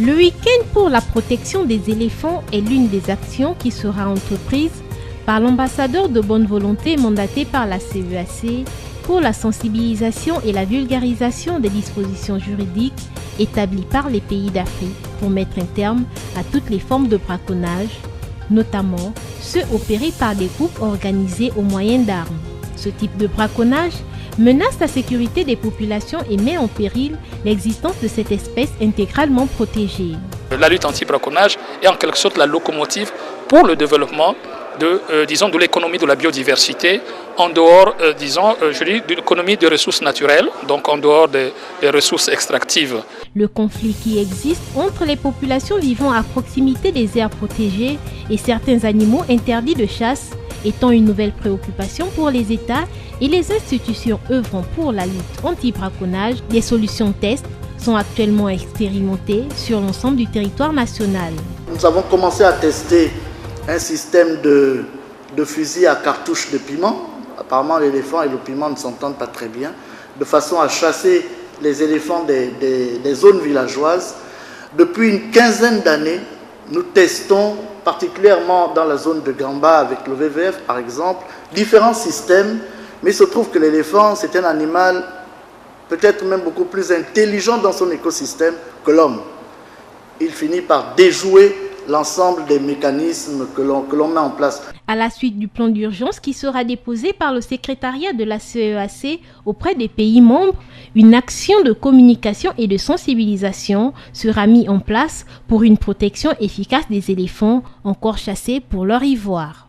Le week-end pour la protection des éléphants est l'une des actions qui sera entreprise par l'ambassadeur de bonne volonté mandaté par la CEAC pour la sensibilisation et la vulgarisation des dispositions juridiques établies par les pays d'Afrique pour mettre un terme à toutes les formes de braconnage, notamment ceux opérés par des groupes organisés au moyen d'armes. Ce type de braconnage menace la sécurité des populations et met en péril l'existence de cette espèce intégralement protégée. La lutte anti-braconnage est en quelque sorte la locomotive pour le développement de l'économie de la biodiversité en dehors, de l'économie des ressources naturelles, donc en dehors des ressources extractives. Le conflit qui existe entre les populations vivant à proximité des aires protégées et certains animaux interdits de chasse étant une nouvelle préoccupation pour les États et les institutions œuvrant pour la lutte anti-braconnage, des solutions test sont actuellement expérimentées sur l'ensemble du territoire national. Nous avons commencé à tester un système de fusil à cartouche de piment. Apparemment, l'éléphant et le piment ne s'entendent pas très bien, de façon à chasser les éléphants des zones villageoises. Depuis une quinzaine d'années, nous testons, particulièrement dans la zone de Gamba avec le WWF par exemple, différents systèmes, mais il se trouve que l'éléphant, c'est un animal peut-être même beaucoup plus intelligent dans son écosystème que l'homme. Il finit par déjouer l'ensemble des mécanismes que l'on met en place. À la suite du plan d'urgence qui sera déposé par le secrétariat de la CEAC auprès des pays membres, une action de communication et de sensibilisation sera mise en place pour une protection efficace des éléphants encore chassés pour leur ivoire.